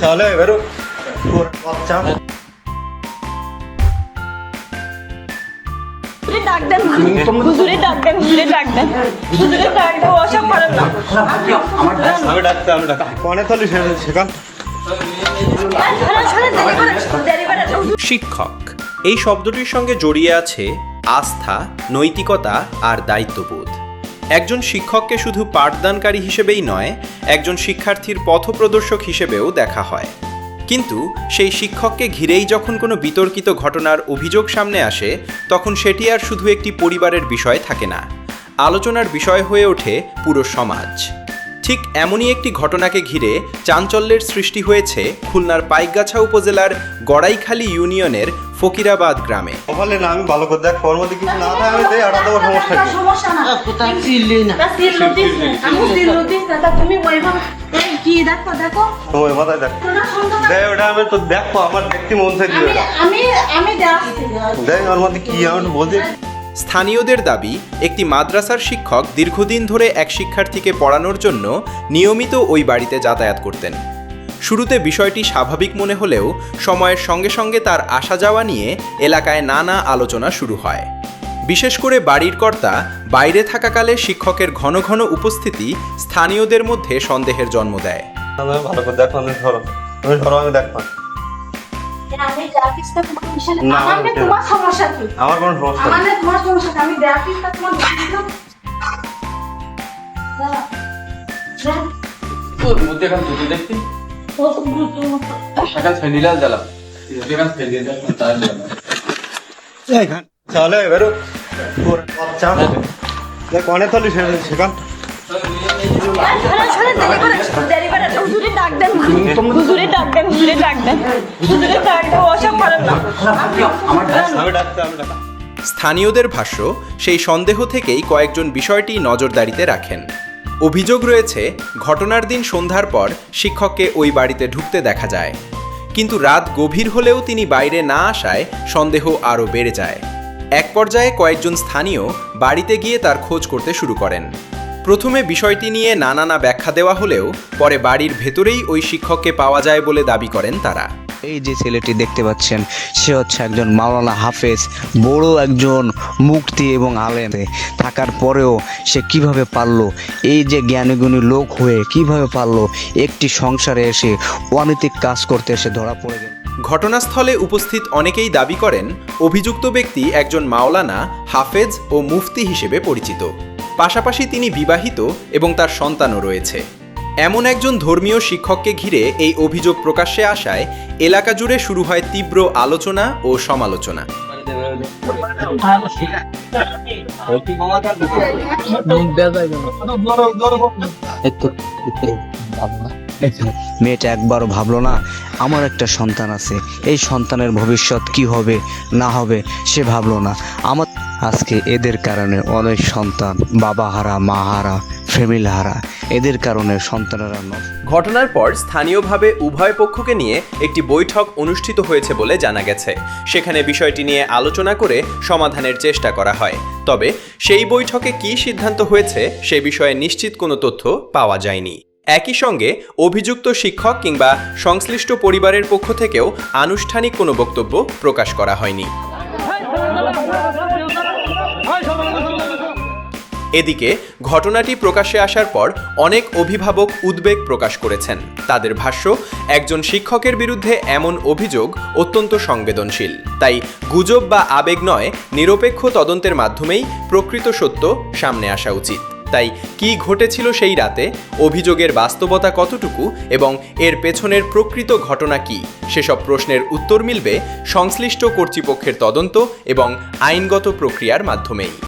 চলে এবারও বাচ্চা ডাক দেন হুজুরে ডাক দেন হুজুরে ডাক দেন ওসব করেন না। আমি ডাক্তার কনে চলি সেখান শিক্ষক এই শব্দটির সঙ্গে জড়িয়ে আছে আস্থা, নৈতিকতা আর দায়িত্ববোধ। একজন শিক্ষককে শুধু পাঠদানকারী হিসেবেই নয়, একজন শিক্ষার্থীর পথপ্রদর্শক হিসেবেও দেখা হয়। কিন্তু সেই শিক্ষককে ঘিরেই যখন কোনো বিতর্কিত ঘটনার অভিযোগ সামনে আসে, তখন সেটি আর শুধু একটি পরিবারের বিষয় থাকে না, আলোচনার বিষয় হয়ে ওঠে পুরো সমাজ। ঠিক এমনই একটি ঘটনাকে ঘিরে চাঞ্চল্যের সৃষ্টি হয়েছে খুলনার পাইকগাছা উপজেলার গড়াইখালী ইউনিয়নের ফকিরাবাদ গ্রামে। বলে না আমি ভালো করে দেখ ওর মধ্যে কিছু না থাকে আমি দেই আটা দেবো সমস্যা কি কোথায় চিল্লি না আমি চিল্লুতি না তুমি ওইভাবে কি দেখো তোমার মাথায় দেখ দেখ ওটা আমি তো দেখো আমার দেখতে মন চাইছে ওটা আমি দেখছি দেখ ওর মধ্যে কি আমি বলছি। স্থানীয়দের দাবি, একটি মাদ্রাসার শিক্ষক দীর্ঘদিন ধরে এক শিক্ষার্থীকে পড়ানোর জন্য নিয়মিত ওই বাড়িতে যাতায়াত করতেন। শুরুতে বিষয়টি স্বাভাবিক মনে হলেও সময়ের সঙ্গে সঙ্গে তার আসা যাওয়া নিয়ে এলাকায় নানা আলোচনা শুরু হয়। বিশেষ করে বাড়ির কর্তা বাইরে থাকাকালে শিক্ষকের ঘন ঘন উপস্থিতি স্থানীয়দের মধ্যে সন্দেহের জন্ম দেয়। আমি ভালো করে দেখো আমি ধরো আমি দেখো আমি ডাকিস না তোমার বিষয় না, আমার তোমার সমস্যা কি আমার কোনো সমস্যা নেই। তোমার সমস্যা কি? আমি ডাকিস না তোমার তোর মধ্যে এখন দুটো দেখছি সেখান ফেনিলাল জ্বালাম সেখান ফেনিলাল চলে এবারও বাচ্চা দেখ কনে চলি সেখান হুজুরে ডাক দেন হুজুরে ডাক দেন ওসব করেন না। আমি ডাক্তার স্থানীয়দের ভাষ্য, সেই সন্দেহ থেকেই কয়েকজন বিষয়টি নজরদারিতে রাখেন। অভিযোগ রয়েছে, ঘটনার দিন সন্ধ্যার পর শিক্ষককে ওই বাড়িতে ঢুকতে দেখা যায়, কিন্তু রাত গভীর হলেও তিনি বাইরে না আসায় সন্দেহ আরও বেড়ে যায়। এক পর্যায়ে কয়েকজন স্থানীয় বাড়িতে গিয়ে তার খোঁজ করতে শুরু করেন। প্রথমে বিষয়টি নিয়ে নানা ব্যাখ্যা দেওয়া হলেও পরে বাড়ির ভেতরেই ওই শিক্ষককে পাওয়া যায় বলে দাবি করেন তারা। এই যে ছেলেটি দেখতে পাচ্ছেন, সে হচ্ছে একজন মাওলানা হাফেজ, বড় একজন মুফতি এবং আলেম থাকার পরেও সে কিভাবে পারলো, এই যে জ্ঞানীগুণী লোক হয়ে কিভাবে পারলো একটি সংসারে এসে অনৈতিক কাজ করতে এসে ধরা পড়ে গেল। ঘটনাস্থলে উপস্থিত অনেকেই দাবি করেন, অভিযুক্ত ব্যক্তি একজন মাওলানা, হাফেজ ও মুফতি হিসেবে পরিচিত। পাশাপাশি তিনি বিবাহিত এবং তার সন্তানও রয়েছে। এমন একজন ধর্মীয় শিক্ষককে ঘিরে এই অভিযোগ প্রকাশ্যে আসায় এলাকা জুড়ে শুরু হয় তীব্র আলোচনা ও সমালোচনা। মেয়েটা একবারও ভাবলো না আমার একটা সন্তান আছে, এই সন্তানের ভবিষ্যৎ কি হবে না হবে সে ভাবলো না। আমার আজকে এদের কারণে অনেক সন্তান বাবা হারা, মা হারা, ফ্যামিলি হারা, এদের কারণে সন্তানেরা নষ্ট। ঘটনার পর স্থানীয়ভাবে উভয় পক্ষকে নিয়ে একটি বৈঠক অনুষ্ঠিত হয়েছে বলে জানা গেছে। সেখানে বিষয়টি নিয়ে আলোচনা করে সমাধানের চেষ্টা করা হয়। তবে সেই বৈঠকে কী সিদ্ধান্ত হয়েছে সে বিষয়ে নিশ্চিত কোনো তথ্য পাওয়া যায়নি। একই সঙ্গে অভিযুক্ত শিক্ষক কিংবা সংশ্লিষ্ট পরিবারের পক্ষ থেকেও আনুষ্ঠানিক কোনো বক্তব্য প্রকাশ করা হয়নি। এদিকে ঘটনাটি প্রকাশ্যে আসার পর অনেক অভিভাবক উদ্বেগ প্রকাশ করেছেন। তাদের ভাষ্য, একজন শিক্ষকের বিরুদ্ধে এমন অভিযোগ অত্যন্ত সংবেদনশীল। তাই গুজব বা আবেগ নয়, নিরপেক্ষ তদন্তের মাধ্যমেই প্রকৃত সত্য সামনে আসা উচিত। তাই কি ঘটেছিল সেই রাতে, অভিযোগের বাস্তবতা কতটুকু এবং এর পেছনের প্রকৃত ঘটনা কি, সেসব প্রশ্নের উত্তর মিলবে সংশ্লিষ্ট কর্তৃপক্ষের তদন্ত এবং আইনগত প্রক্রিয়ার মাধ্যমেই।